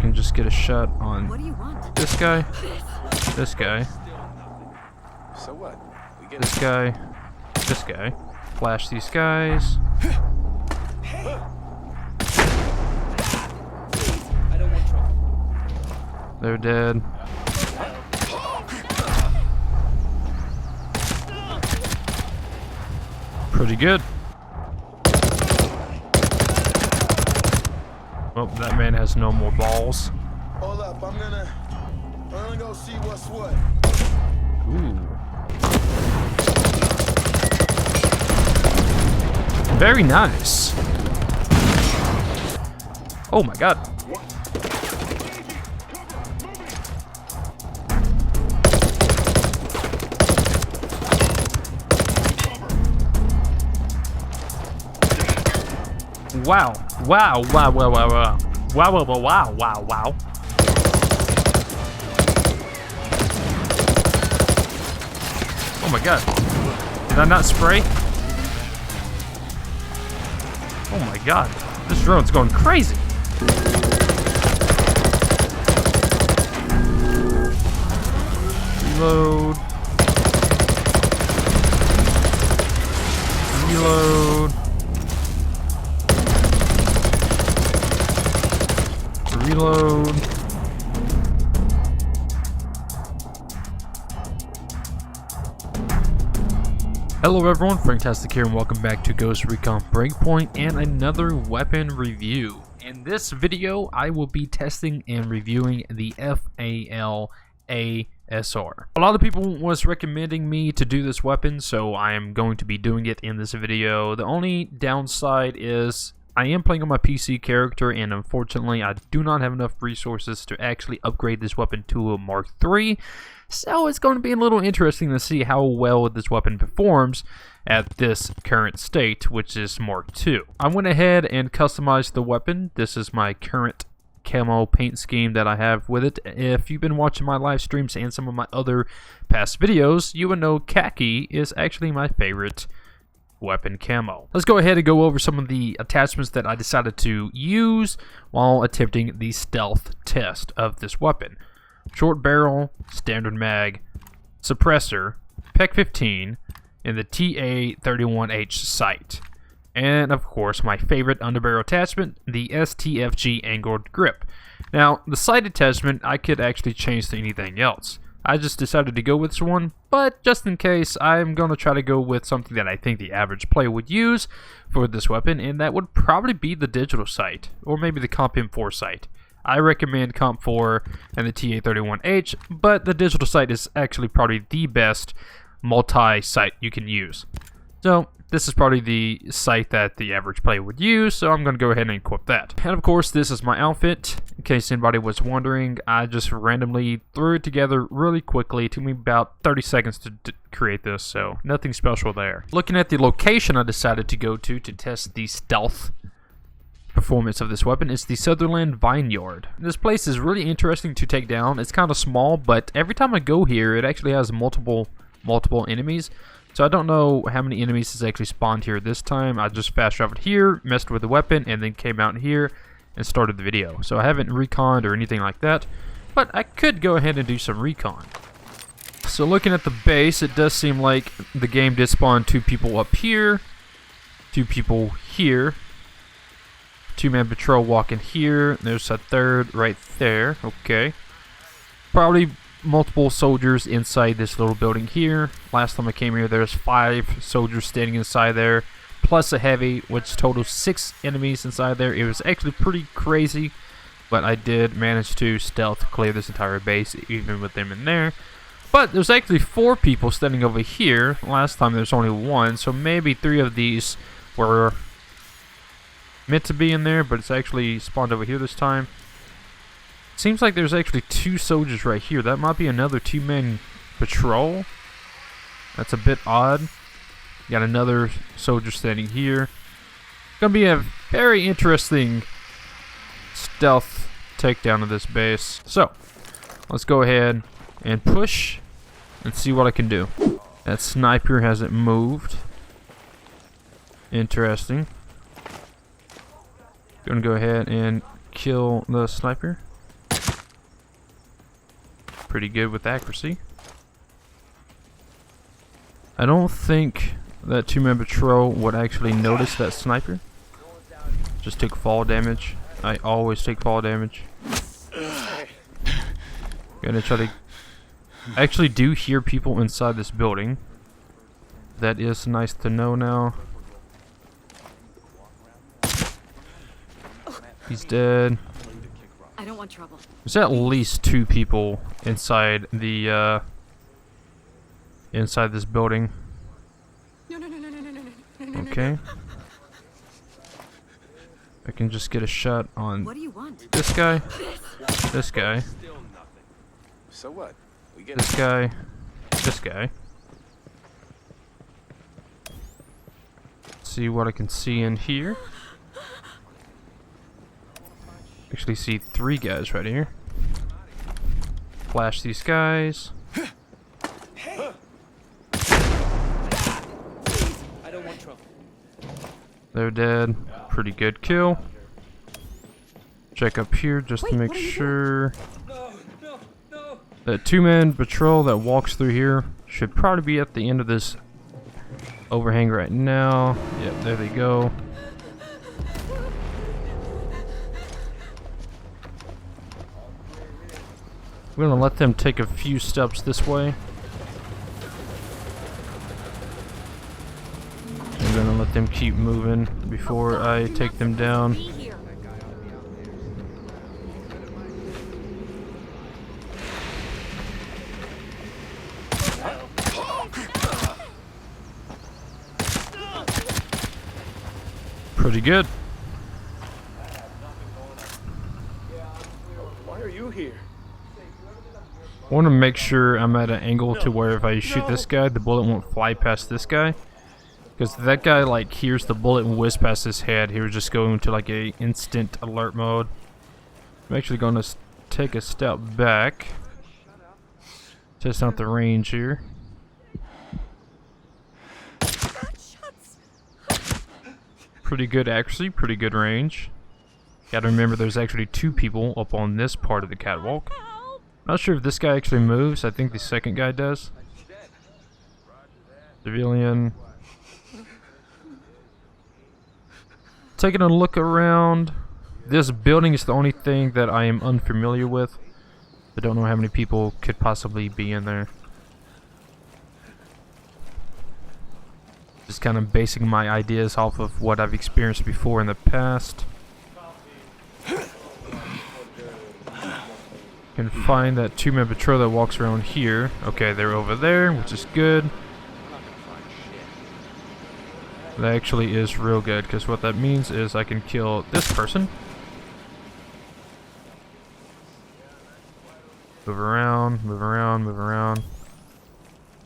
can just get a shot on What do you want? this guy, this guy, So what? We get this guy, this guy. Flash these guys. I don't want trouble. They're dead. Pretty good. Oh, that man has no more balls. Hold up, I'm gonna go see what's what. Ooh. Very nice. Oh my god. Wow. Wow, wow, wow, wow, wow. Wow, wow, wow, wow, wow, wow. Oh my god. Did I not spray? Oh my god. This drone's going crazy. Reload. Reload. Reload. Hello everyone, FrankTastic here and welcome back to Ghost Recon Breakpoint and another weapon review. In this video, I will be testing and reviewing the FAL ASR. A lot of people was recommending me to do this weapon, so I am going to be doing it in this video. The only downside is I am playing on my PC character, and unfortunately I do not have enough resources to actually upgrade this weapon to a Mark III. So it's going to be a little interesting to see how well this weapon performs at this current state, which is Mark II. I went ahead and customized the weapon. This is my current camo paint scheme that I have with it. If you've been watching my live streams and some of my other past videos, you would know khaki is actually my favorite weapon camo. Let's go ahead and go over some of the attachments that I decided to use while attempting the stealth test of this weapon. Short barrel, standard mag, suppressor, PEC 15, and the TA-31H sight. And of course my favorite underbarrel attachment, the STFG angled grip. Now the sight attachment I could actually change to anything else. I just decided to go with this one, but just in case, I'm going to try to go with something that I think the average player would use for this weapon, and that would probably be the digital sight, or maybe the Comp M4 sight. I recommend Comp 4 and the TA-31H, but the digital sight is actually probably the best multi-sight you can use. So this is probably the sight that the average player would use, so I'm going to go ahead and equip that. And of course, this is my outfit. In case anybody was wondering, I just randomly threw it together really quickly. It took me about 30 seconds to create this, so nothing special there. Looking at the location I decided to go to test the stealth performance of this weapon is the Sutherland Vineyard. This place is really interesting to take down. It's kind of small, but every time I go here, it actually has multiple enemies. So I don't know how many enemies has actually spawned here this time. I just fast traveled here, messed with the weapon, and then came out here and started the video. So I haven't reconned or anything like that, but I could go ahead and do some recon. So looking at the base, it does seem like the game did spawn 2 people up here, 2 people here, 2-man patrol walking here. There's a 3rd right there. Okay. Probably multiple soldiers inside this little building here. Last time I came here, there's 5 soldiers standing inside there, plus a heavy, which totals 6 enemies inside there. It was actually pretty crazy, but I did manage to stealth clear this entire base, even with them in there. But there's actually 4 people standing over here. Last time there's only 1, so maybe 3 of these were meant to be in there, but it's actually spawned over here this time. Seems like there's actually 2 soldiers right here. That might be another 2-man patrol. That's a bit odd. Got another soldier standing here. Gonna be a very interesting stealth takedown of this base. So, let's go ahead and push and see what I can do. That sniper hasn't moved. Interesting. Gonna go ahead and kill the sniper. Pretty good with accuracy. I don't think that two-man patrol would actually notice that sniper. Just took fall damage. I always take fall damage. Gonna try to... I actually do hear people inside this building. That is nice to know now. He's dead. I don't want trouble. There's at least 2 people inside the inside this building. Okay. I can just get a shot on What do you want? this guy, this guy, So what? We get this guy, this guy. See what I can see in here. Actually see 3 guys right here. Flash these guys. I don't want trouble. They're dead. Pretty good kill. Check up here just to make sure. That two-man patrol that walks through here should probably be at the end of this overhang right now. Yep, there they go. We're gonna let them take a few steps this way. I'm gonna let them keep moving before I take them down. Pretty good. Why are you here? I want to make sure I'm at an angle to where if I shoot this guy, the bullet won't fly past this guy. Because that guy like hears the bullet and whiz past his head, he was just going to like a instant alert mode. I'm actually going to take a step back. Test out the range here. Pretty good accuracy, pretty good range. Gotta remember there's actually 2 people up on this part of the catwalk. Not sure if this guy actually moves. I think the second guy does. Civilian. Taking a look around. This building is the only thing that I am unfamiliar with. I don't know how many people could possibly be in there. Just kind of basing my ideas off of what I've experienced before in the past. Can find that two-man patrol that walks around here. Okay, they're over there, which is good. That actually is real good, because what that means is I can kill this person. Move around, move around, move around.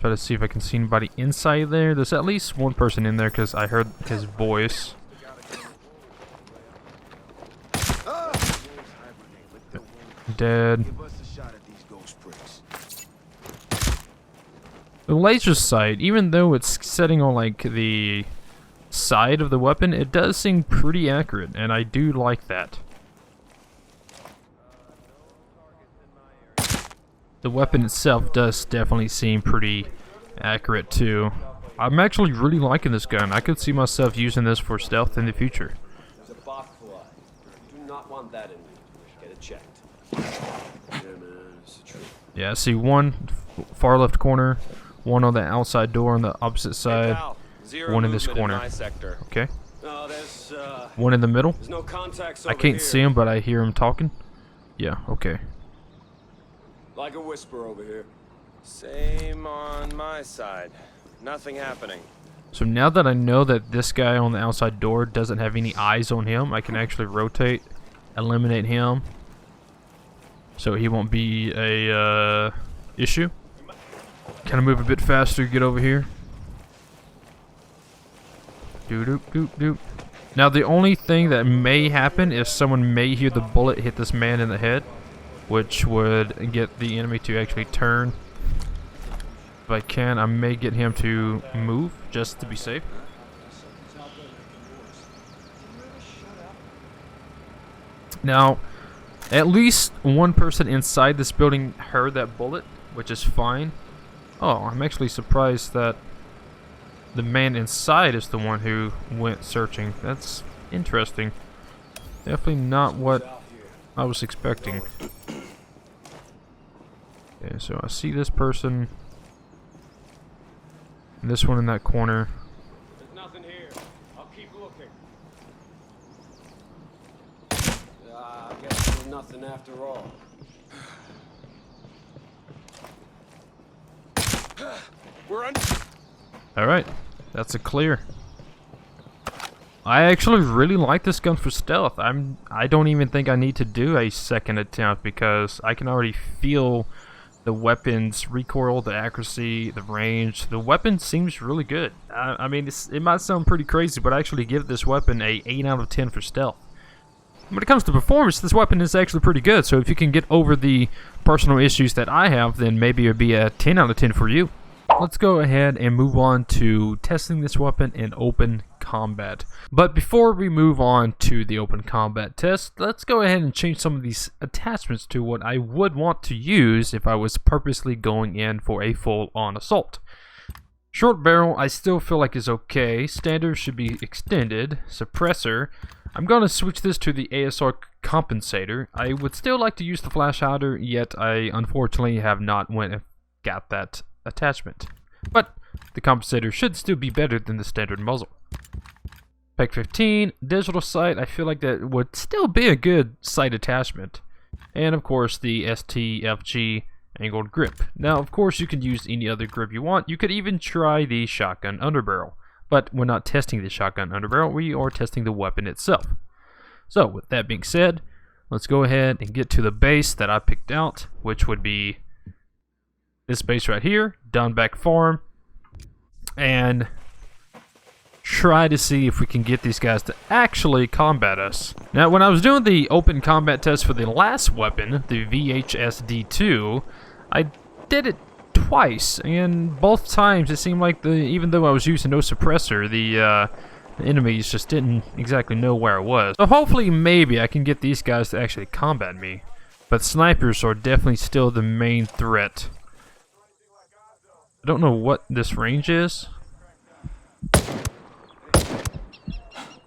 Try to see if I can see anybody inside there. There's at least one person in there, because I heard his voice. Dead. The laser sight, even though it's setting on like the side of the weapon, it does seem pretty accurate, and I do like that. The weapon itself does definitely seem pretty accurate too. I'm actually really liking this gun. I could see myself using this for stealth in the future. There's a box fly. Do not want that in me. Get it checked. Yeah, man, it's true. Yeah, I see one far left corner, one on the outside door on the opposite side, one in this corner. Okay. One in the middle. There's no contacts I over can't here. see him, but I hear him talking. Yeah, okay. Like a whisper over here. Same on my side. Nothing happening. So now that I know that this guy on the outside door doesn't have any eyes on him, I can actually rotate, eliminate him, so he won't be a issue. Kind of move a bit faster, get over here. Doop doop doop doop. Now the only thing that may happen is someone may hear the bullet hit this man in the head, which would get the enemy to actually turn. If I can, I may get him to move just to be safe. Now, At least one person inside this building heard that bullet, which is fine. Oh, I'm actually surprised that the man inside is the one who went searching. That's interesting. Definitely not what I was expecting. Okay, so I see this person. And this one in that corner. There's nothing here. I'll keep looking. I guess there's nothing after all. We're under. Alright, that's a clear. I actually really like this gun for stealth. I don't even think I need to do a second attempt because I can already feel the weapon's recoil, the accuracy, the range. The weapon seems really good. I mean, it might sound pretty crazy, but I actually give this weapon a 8 out of 10 for stealth. When it comes to performance, this weapon is actually pretty good. So if you can get over the personal issues that I have, then maybe it would be a 10 out of 10 for you. Let's go ahead and move on to testing this weapon in open combat. But before we move on to the open combat test, let's go ahead and change some of these attachments to what I would want to use if I was purposely going in for a full-on assault. Short barrel, I still feel like is okay. Standard should be extended. Suppressor, I'm going to switch this to the ASR compensator. I would still like to use the flash hider, yet I unfortunately have not went and got that attachment. But the compensator should still be better than the standard muzzle. Peg 15, digital sight, I feel like that would still be a good sight attachment. And of course the STFG angled grip. Now of course you can use any other grip you want. You could even try the shotgun underbarrel. But we're not testing the shotgun underbarrel, we are testing the weapon itself. So with that being said, let's go ahead and get to the base that I picked out, which would be this base right here, down back farm, and try to see if we can get these guys to actually combat us. Now, when I was doing the open combat test for the last weapon, the VHSD2, I did it twice, and both times it seemed like even though I was using no suppressor, the enemies just didn't exactly know where I was. So hopefully, maybe I can get these guys to actually combat me. But snipers are definitely still the main threat. I don't know what this range is.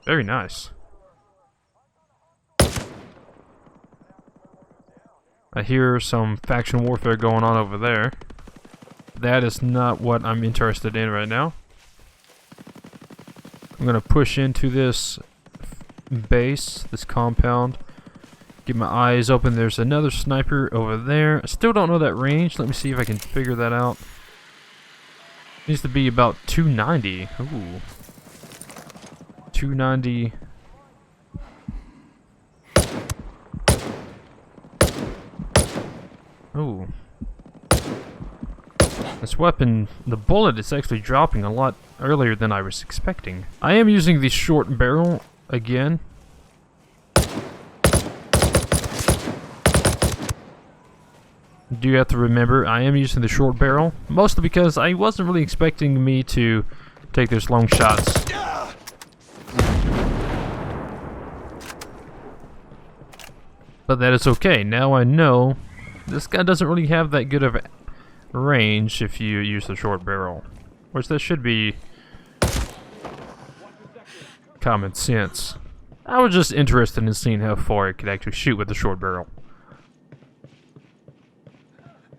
Very nice. I hear some faction warfare going on over there. That is not what I'm interested in right now. I'm gonna push into this base, this compound. Get my eyes open. There's another sniper over there. I still don't know that range. Let me see if I can figure that out. Needs to be about 290. Ooh. 290. Ooh. This weapon, the bullet is actually dropping a lot earlier than I was expecting. I am using the short barrel again. Do you have to remember, I am using the short barrel, mostly because I wasn't really expecting me to take those long shots. But that is okay. Now I know this guy doesn't really have that good of a range if you use the short barrel. Which that should be common sense. I was just interested in seeing how far it could actually shoot with the short barrel.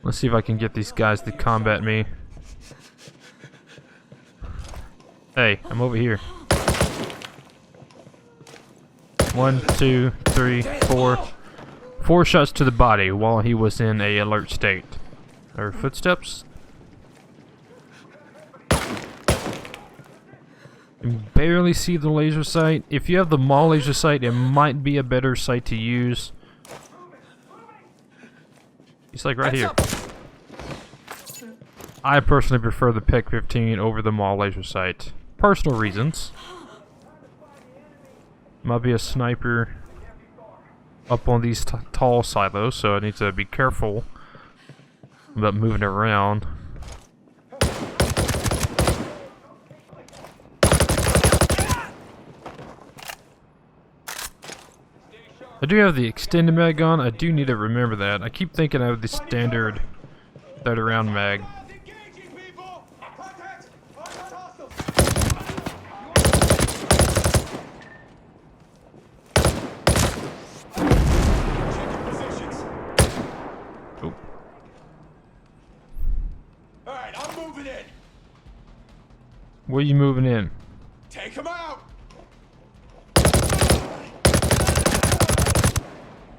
Let's see if I can get these guys to combat me. Hey, I'm over here. 1, 2, 3, 4. 4 shots to the body while he was in a alert state. There are footsteps. You barely see the laser sight. If you have the mall laser sight, it might be a better sight to use. He's like right here. I personally prefer the Peg 15 over the mall laser sight. Personal reasons. Might be a sniper up on these tall silos, so I need to be careful about moving around. I do have the extended mag on. I do need to remember that. I keep thinking I have the standard 30 round mag. Oh. Alright, I'm moving in. Where are you moving in? Take him out.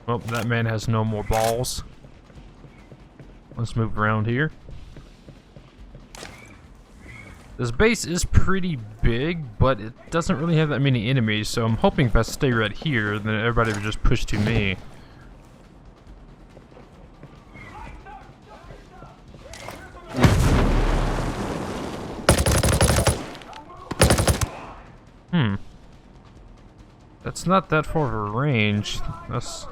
Oh, that man has no more balls. Let's move around here. This base is pretty big, but it doesn't really have that many enemies, so I'm hoping if I stay right here, then everybody will just push to me. That's not that far of a range. That's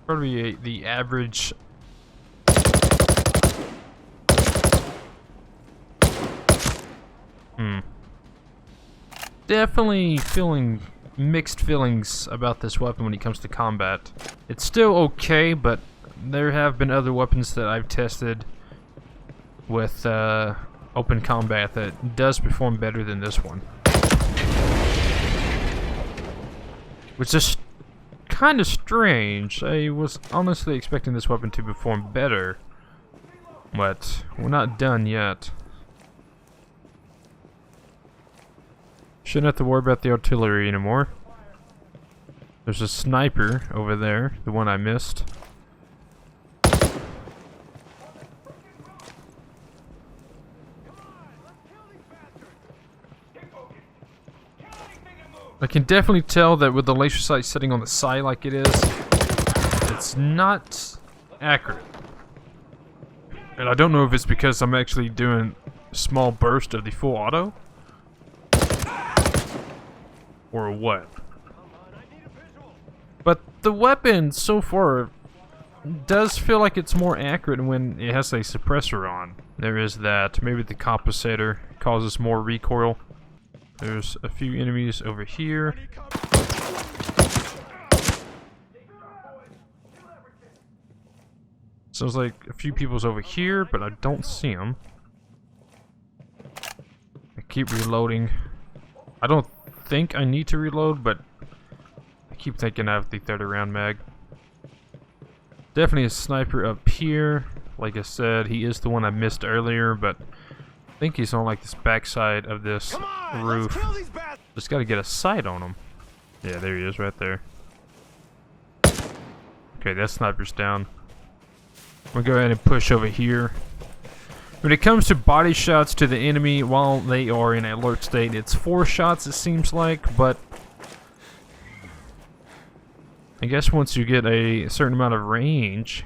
probably the average. Definitely feeling mixed feelings about this weapon when it comes to combat. It's still okay, but there have been other weapons that I've tested with open combat that does perform better than this one. Which is kind of strange. I was honestly expecting this weapon to perform better, but we're not done yet. Shouldn't have to worry about the artillery anymore. There's a sniper over there, the one I missed. I can definitely tell that with the laser sight sitting on the side like it is, it's not accurate. And I don't know if it's because I'm actually doing a small burst of the full auto, or what. But the weapon so far does feel like it's more accurate when it has a suppressor on. There is that. Maybe the compensator causes more recoil. There's a few enemies over here. Sounds like a few people's over here, but I don't see them. I keep reloading. I don't think I need to reload, but I keep thinking I have the 30 round mag. Definitely a sniper up here. Like I said, he is the one I missed earlier, but I think he's on like this backside of this roof. Just gotta get a sight on him. Yeah, there he is right there. Okay, that sniper's down. I'm gonna go ahead and push over here. When it comes to body shots to the enemy while they are in alert state, it's 4 shots it seems like, but I guess once you get a certain amount of range,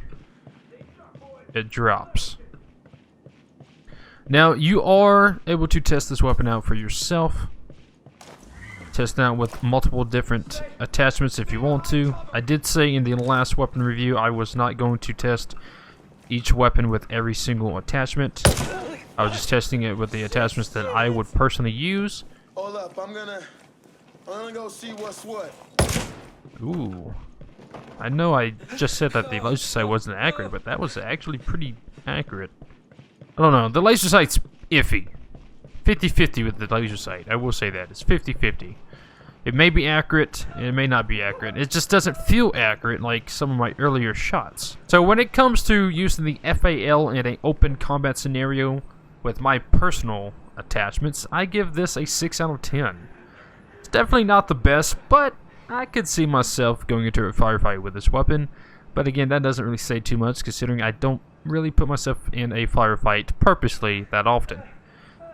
it drops. Now, you are able to test this weapon out for yourself. Test it out with multiple different attachments if you want to. I did say in the last weapon review I was not going to test each weapon with every single attachment. I was just testing it with the attachments that I would personally use. Hold up, I'm gonna go see what's what. Ooh. I know I just said that the laser sight wasn't accurate, but that was actually pretty accurate. I don't know, the laser sight's iffy. 50-50 with the laser sight, I will say that. It's 50-50. It may be accurate, and it may not be accurate. It just doesn't feel accurate like some of my earlier shots. So when it comes to using the FAL in an open combat scenario with my personal attachments, I give this a 6 out of 10. It's definitely not the best, but I could see myself going into a firefight with this weapon. But again, that doesn't really say too much considering I don't really put myself in a firefight purposely that often.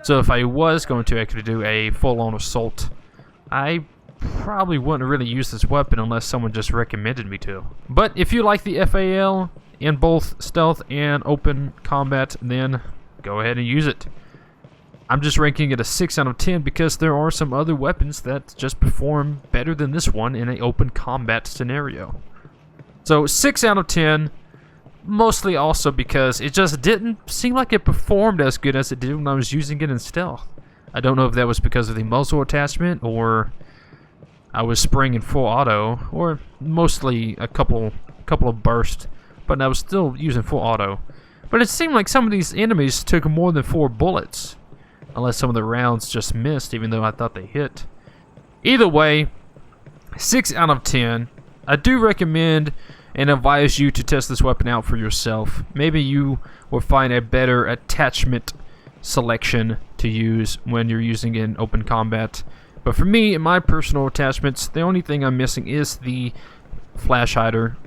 So if I was going to actually do a full-on assault, I probably wouldn't really use this weapon unless someone just recommended me to. But if you like the FAL in both stealth and open combat, then go ahead and use it. I'm just ranking it a 6 out of 10 because there are some other weapons that just perform better than this one in an open combat scenario. So 6 out of 10, mostly also because it just didn't seem like it performed as good as it did when I was using it in stealth. I don't know if that was because of the muzzle attachment or I was spraying in full auto, or mostly a couple of bursts, but I was still using full auto. But it seemed like some of these enemies took more than 4 bullets, unless some of the rounds just missed, even though I thought they hit. Either way, 6 out of 10. I do recommend and advise you to test this weapon out for yourself. Maybe you will find a better attachment selection to use when you're using it in open combat. But for me, in my personal attachments, the only thing I'm missing is the flash hider.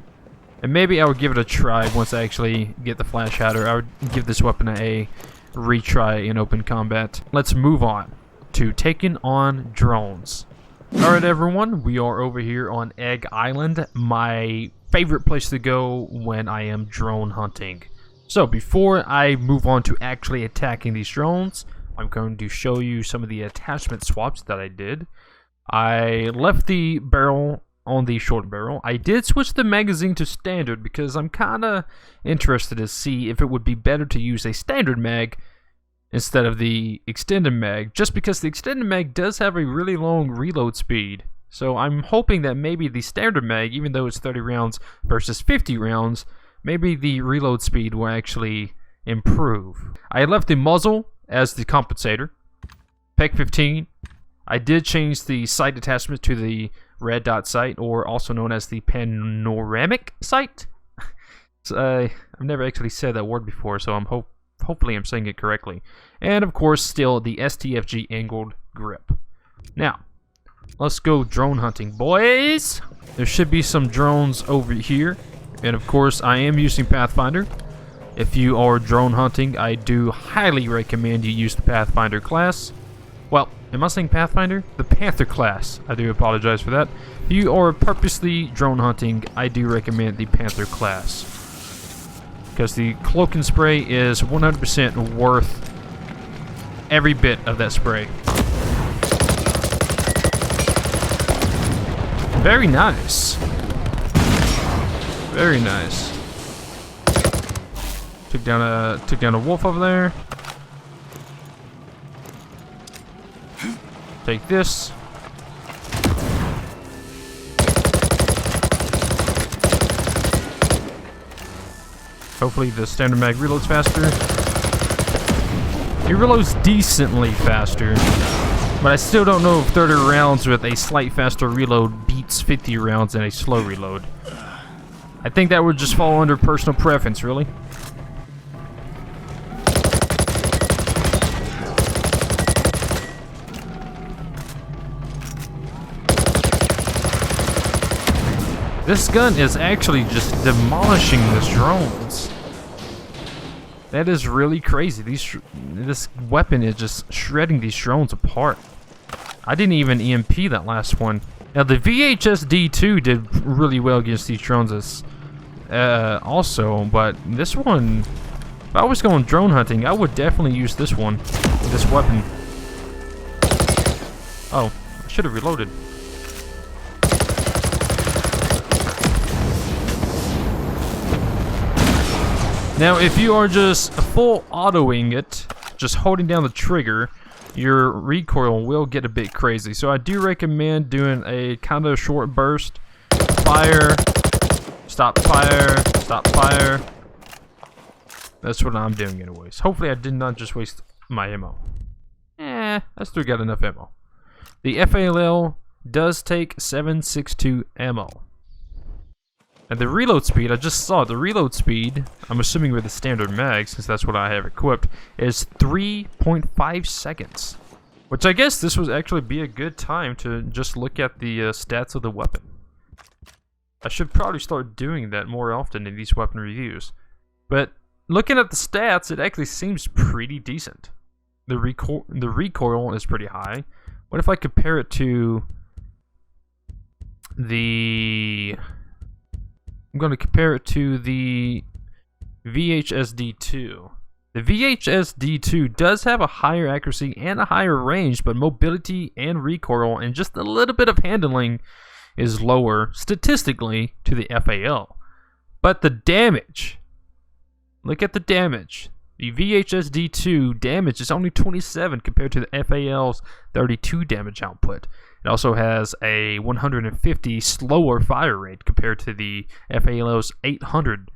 And maybe I would give it a try once I actually get the flash hider. I would give this weapon a retry in open combat. Let's move on to taking on drones. Alright everyone, we are over here on Egg Island, my favorite place to go when I am drone hunting. So before I move on to actually attacking these drones, I'm going to show you some of the attachment swaps that I did. I left the barrel on the short barrel. I did switch the magazine to standard because I'm kind of interested to see if it would be better to use a standard mag instead of the extended mag, just because the extended mag does have a really long reload speed. So I'm hoping that maybe the standard mag, even though it's 30 rounds versus 50 rounds, maybe the reload speed will actually improve. I left the muzzle as the compensator. Peg 15. I did change the sight attachment to the red dot sight, or also known as the panoramic sight. So, I've never actually said that word before, so hopefully I'm saying it correctly. And of course, still the STFG angled grip. Now, let's go drone hunting, boys. There should be some drones over here, and of course, I am using Pathfinder. If you are drone hunting, I do highly recommend you use the Pathfinder class. Well, am I saying Pathfinder? The Panther class. I do apologize for that. If you are purposely drone hunting, I do recommend the Panther class, because the cloak and spray is 100% worth every bit of that spray. Very nice. Very nice. Took down a wolf over there. Take this. Hopefully the standard mag reloads faster. It reloads decently faster, but I still don't know if 30 rounds with a slight faster reload beats 50 rounds in a slow reload. I think that would just fall under personal preference, really. This gun is actually just demolishing these drones. That is really crazy. This weapon is just shredding these drones apart. I didn't even EMP that last one. Now the VHS-D2 did really well against these drones also, but this one, if I was going drone hunting, I would definitely use this one, this weapon. Oh, I should have reloaded. Now, if you are just full autoing it, just holding down the trigger, your recoil will get a bit crazy. So I do recommend doing a kind of short burst. Fire, stop fire, stop fire. That's what I'm doing anyways. Hopefully I did not just waste my ammo. I still got enough ammo. The FAL does take 7.62 ammo. And the reload speed, I just saw the reload speed, I'm assuming with the standard mag, since that's what I have equipped, is 3.5 seconds. Which I guess this would actually be a good time to just look at the stats of the weapon. I should probably start doing that more often in these weapon reviews. But looking at the stats, it actually seems pretty decent. The recoil is pretty high. What if I compare it to the... I'm going to compare it to the VHS-D2. The VHS-D2 does have a higher accuracy and a higher range, but mobility and recoil and just a little bit of handling is lower statistically to the FAL. But the damage, look at the damage. The VHS-D2 damage is only 27 compared to the FAL's 32 damage output. It also has a 150 slower fire rate compared to the FAL's 800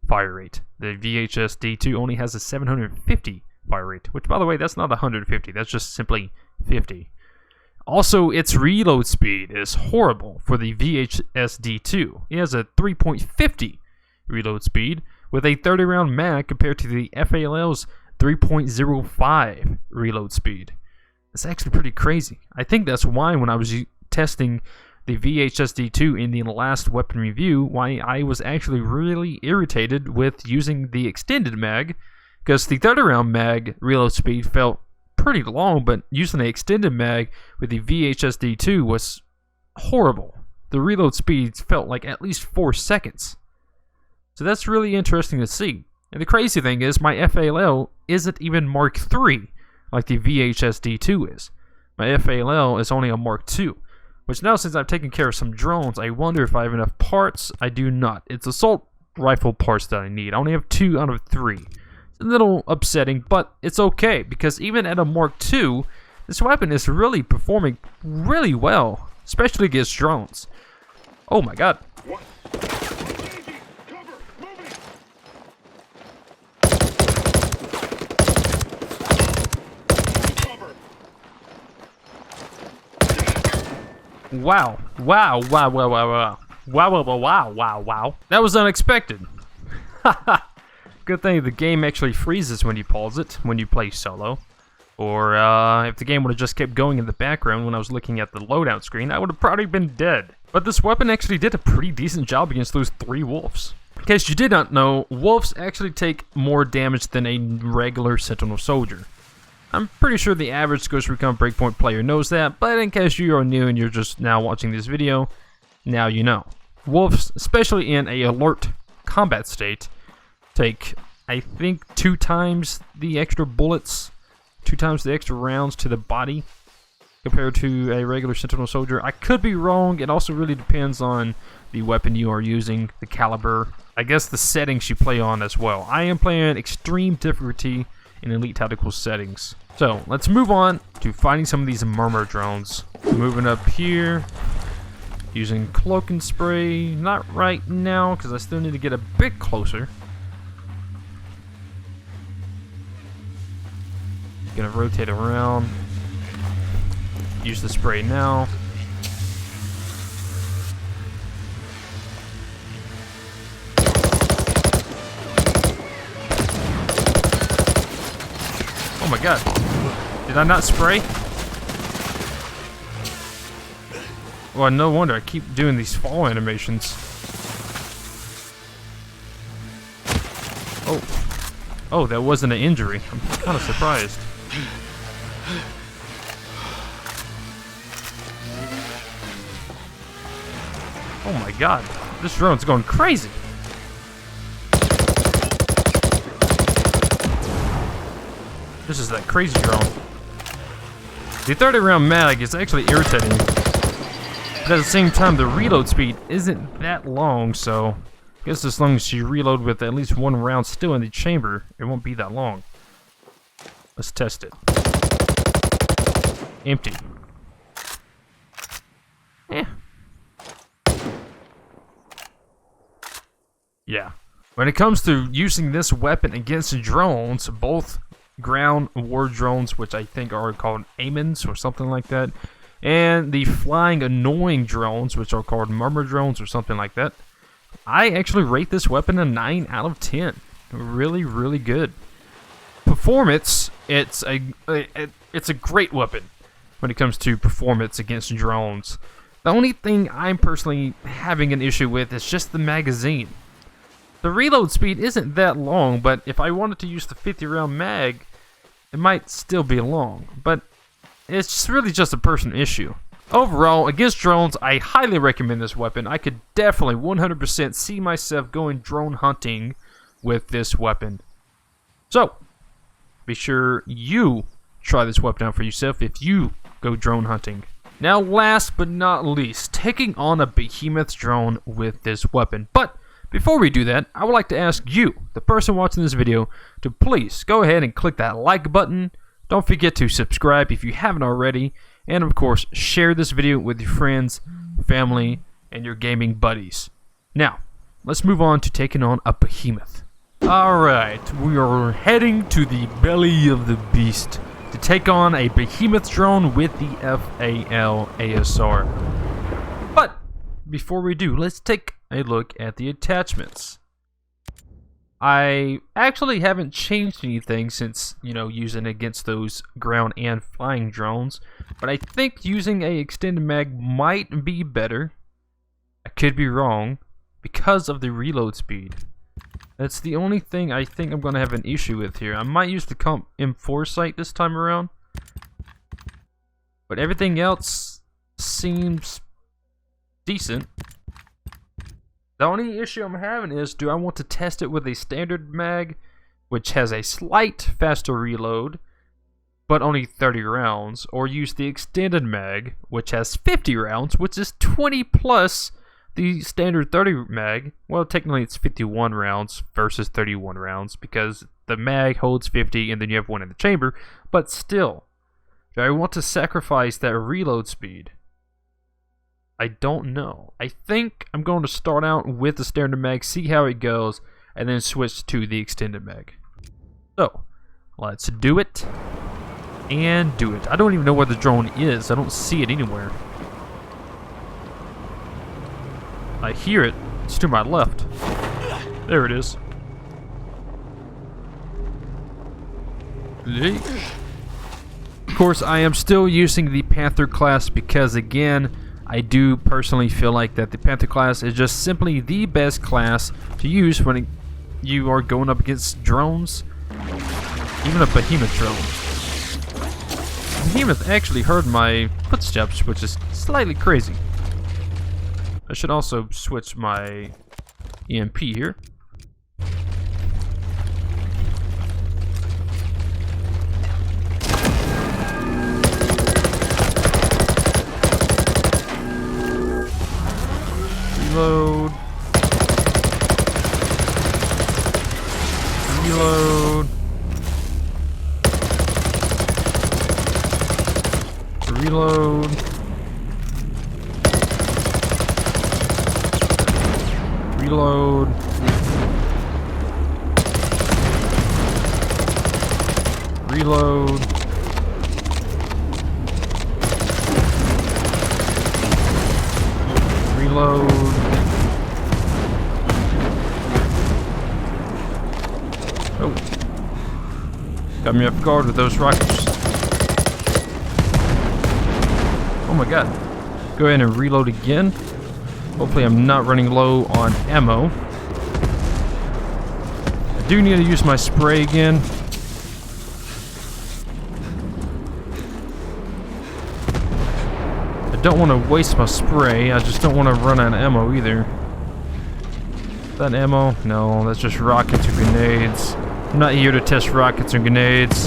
fire rate. The VHS D2 only has a 750 fire rate, which, by the way, that's not 150, that's just simply 50. Also, its reload speed is horrible for the VHS D2. It has a 3.50 reload speed with a 30-round mag compared to the FAL's 3.05 reload speed. It's actually pretty crazy. I think that's why when I was testing the VHS D2 in the last weapon review, why I was actually really irritated with using the extended mag, because the 30-round mag reload speed felt pretty long, but using the extended mag with the VHS D2 was horrible. The reload speeds felt like at least 4 seconds. So that's really interesting to see. And the crazy thing is, my FAL isn't even Mark III like the VHS D2 is. My FAL is only a Mark II, which now, since I've taken care of some drones, I wonder if I have enough parts. I do not. It's assault rifle parts that I need. I only have 2 out of 3. It's a little upsetting, but it's okay, because even at a Mark II, this weapon is really performing really well, especially against drones. Oh my god. Wow. Wow. Wow. Wow. Wow. Wow. Wow. Wow. Wow. Wow. Wow. That was unexpected. Good thing the game actually freezes when you pause it, when you play solo. Or if the game would have just kept going in the background when I was looking at the loadout screen, I would have probably been dead. But this weapon actually did a pretty decent job against those 3 wolves. In case you did not know, wolves actually take more damage than a regular Sentinel soldier. I'm pretty sure the average Ghost Recon Breakpoint player knows that, but in case you are new and you're just now watching this video, now you know. Wolves, especially in a alert combat state, take, I think, 2 times the extra bullets, 2 times the extra rounds to the body compared to a regular Sentinel soldier. I could be wrong. It also really depends on the weapon you are using, the caliber, I guess the settings you play on as well. I am playing extreme difficulty in elite tactical settings. So let's move on to finding some of these murmur drones. Moving up here, using cloak and spray. Not right now, because I still need to get a bit closer. Gonna rotate around. Use the spray now. Oh my god. Did I not spray? Well, no wonder I keep doing these fall animations. Oh. Oh, that wasn't an injury. I'm kind of surprised. Oh my god. This drone's going crazy. This is that crazy drone. The 30-round mag is actually irritating, but at the same time, the reload speed isn't that long, so I guess as long as you reload with at least 1 round still in the chamber, it won't be that long. Let's test it. Empty. Yeah. When it comes to using this weapon against drones, both ground war drones, which I think are called Amens or something like that, and the flying annoying drones, which are called murmur drones or something like that, I actually rate this weapon a 9 out of 10. Really, really good. Performance, it's a great weapon when it comes to performance against drones. The only thing I'm personally having an issue with is just the magazine. The reload speed isn't that long, but if I wanted to use the 50-round mag, it might still be long, but it's really just a personal issue. Overall, against drones, I highly recommend this weapon. I could definitely 100% see myself going drone hunting with this weapon. So, be sure you try this weapon out for yourself if you go drone hunting. Now, last but not least, taking on a Behemoth drone with this weapon. But before we do that, I would like to ask you, the person watching this video, to please go ahead and click that like button. Don't forget to subscribe if you haven't already. And of course, share this video with your friends, family, and your gaming buddies. Now, let's move on to taking on a behemoth. Alright, we are heading to the belly of the beast to take on a behemoth drone with the FAL ASR. But before we do, let's take a look at the attachments. I actually haven't changed anything since, using against those ground and flying drones, but I think using a extended mag might be better. I could be wrong because of the reload speed. That's the only thing I think I'm going to have an issue with here. I might use the Comp M4 sight this time around, but everything else seems decent. The only issue I'm having is, do I want to test it with a standard mag, which has a slight faster reload, but only 30 rounds, or use the extended mag, which has 50 rounds, which is 20 plus the standard 30 mag. Well, technically it's 51 rounds versus 31 rounds, because the mag holds 50 and then you have one in the chamber, but still, do I want to sacrifice that reload speed? I don't know. I think I'm going to start out with the standard mag, see how it goes, and then switch to the extended mag. So, let's do it. And do it. I don't even know where the drone is. I don't see it anywhere. I hear it. It's to my left. There it is. Of course, I am still using the Panther class because, again, I do personally feel like that the Panther class is just simply the best class to use when you are going up against drones, even a behemoth drone. Behemoth actually heard my footsteps, which is slightly crazy. I should also switch my EMP here. Reload. Reload. Reload. Reload. Reload. Reload. Oh. Got me off guard with those rockets. Oh my god. Go ahead and reload again. Hopefully I'm not running low on ammo. I do need to use my spray again. I don't want to waste my spray. I just don't want to run out of ammo either. Is that ammo? No, that's just rockets or grenades. I'm not here to test rockets or grenades.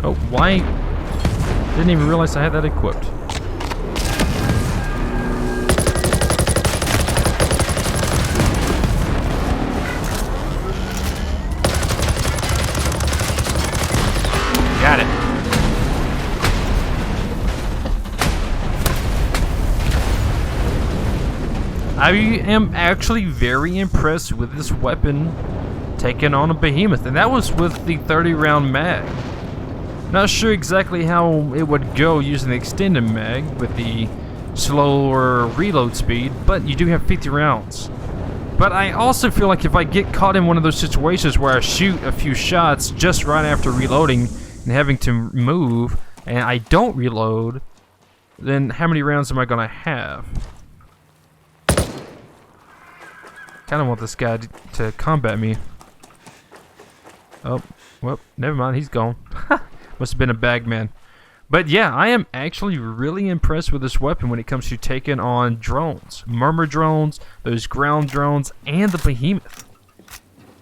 Oh, why? Didn't even realize I had that equipped. Got it. I am actually very impressed with this weapon taking on a behemoth, and that was with the 30 round mag. Not sure exactly how it would go using the extended mag with the slower reload speed, but you do have 50 rounds. But I also feel like if I get caught in one of those situations where I shoot a few shots just right after reloading and having to move, and I don't reload, then how many rounds am I going to have? Kind of want this guy to combat me. Oh, well, never mind, he's gone. Must have been a bag man. But yeah, I am actually really impressed with this weapon when it comes to taking on drones. Murmur drones, those ground drones, and the behemoth.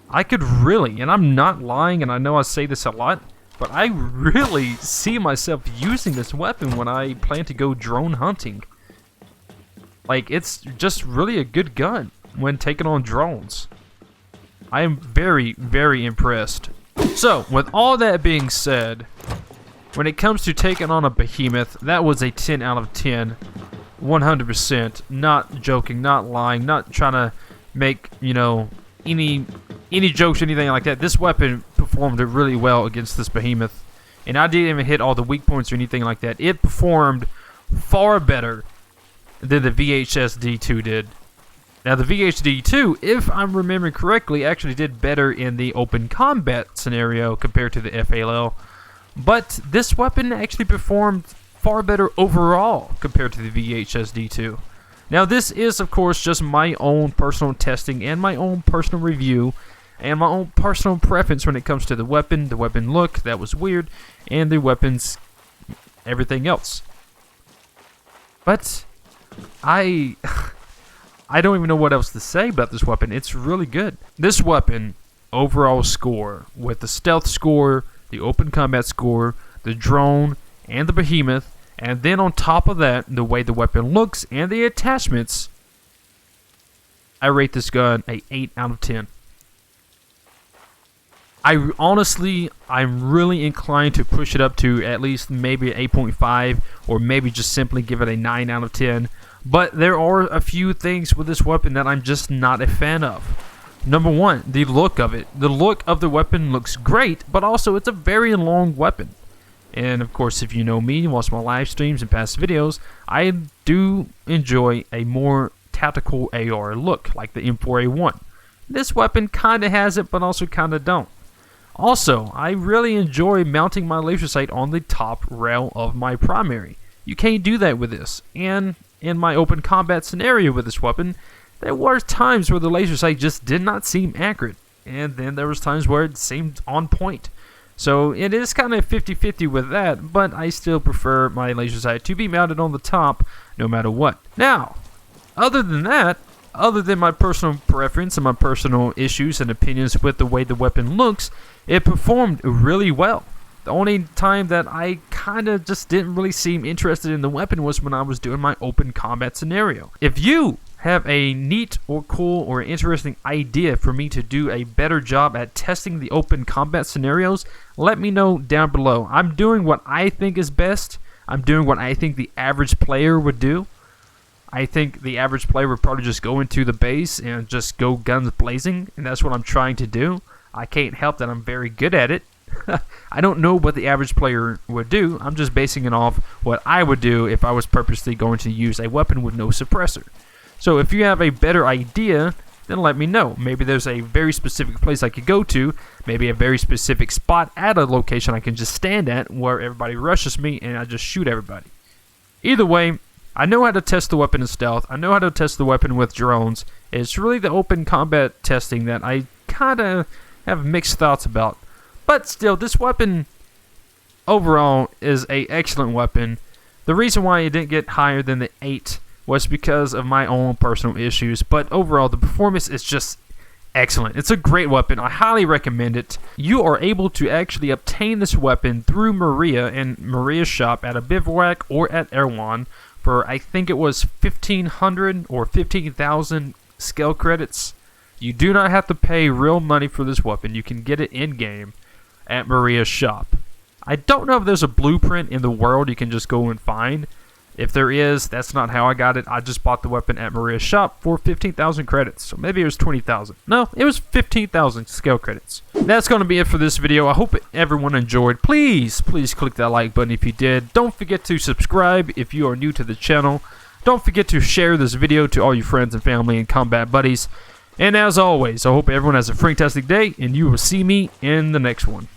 I could really, and I'm not lying, and I know I say this a lot, but I really see myself using this weapon when I plan to go drone hunting. Like, it's just really a good gun when taking on drones. I am very, very impressed. So, with all that being said, when it comes to taking on a Behemoth, that was a 10 out of 10. 100%. Not joking, not lying, not trying to make, you know, any jokes or anything like that. This weapon performed really well against this Behemoth. And I didn't even hit all the weak points or anything like that. It performed far better than the VHS-D2 did. Now, the VHD2, if I'm remembering correctly, actually did better in the open combat scenario compared to the FAL. But this weapon actually performed far better overall compared to the VHS-D2. Now, this is, of course, just my own personal testing and my own personal review and my own personal preference when it comes to the weapon look, that was weird, and the weapon's everything else. But I don't even know what else to say about this weapon. It's really good. This weapon, overall score, with the stealth score, the open combat score, the drone, and the Behemoth, and then on top of that, the way the weapon looks and the attachments, I rate this gun a 8 out of 10. I'm really inclined to push it up to at least maybe 8.5, or maybe just simply give it a 9 out of 10. But there are a few things with this weapon that I'm just not a fan of. Number one, the look of it. The look of the weapon looks great, but also it's a very long weapon. And of course, if you know me, watch my live streams and past videos, I do enjoy a more tactical AR look, like the M4A1. This weapon kind of has it, but also kind of don't. Also, I really enjoy mounting my laser sight on the top rail of my primary. You can't do that with this. And in my open combat scenario with this weapon, there were times where the laser sight just did not seem accurate. And then there was times where it seemed on point. So it is kind of 50-50 with that, but I still prefer my laser sight to be mounted on the top no matter what. Now, other than that, other than my personal preference and my personal issues and opinions with the way the weapon looks, it performed really well. The only time that I kind of just didn't really seem interested in the weapon was when I was doing my open combat scenario. If you have a neat or cool or interesting idea for me to do a better job at testing the open combat scenarios, let me know down below. I'm doing what I think is best. I'm doing what I think the average player would do. I think the average player would probably just go into the base and just go guns blazing, and that's what I'm trying to do. I can't help that I'm very good at it. I don't know what the average player would do. I'm just basing it off what I would do if I was purposely going to use a weapon with no suppressor. So if you have a better idea, then let me know. Maybe there's a very specific place I could go to, maybe a very specific spot at a location I can just stand at where everybody rushes me and I just shoot everybody. Either way, I know how to test the weapon in stealth. I know how to test the weapon with drones. It's really the open combat testing that I kind of have mixed thoughts about. But still, this weapon overall is an excellent weapon. The reason why it didn't get higher than the 8 was because of my own personal issues. But overall, the performance is just excellent. It's a great weapon. I highly recommend it. You are able to actually obtain this weapon through Maria and Maria's shop at a bivouac or at Erewhon for, I think it was 1,500 or 15,000 skill credits. You do not have to pay real money for this weapon. You can get it in-game at Maria's shop. I don't know if there's a blueprint in the world you can just go and find. If there is, that's not how I got it. I just bought the weapon at Maria's shop for 15,000 credits. So maybe it was 20,000. No, it was 15,000 skill credits. That's going to be it for this video. I hope everyone enjoyed. Please click that like button if you did. Don't forget to subscribe if you are new to the channel. Don't forget to share this video to all your friends and family and combat buddies. And as always, I hope everyone has a FrankTastic day, and you will see me in the next one.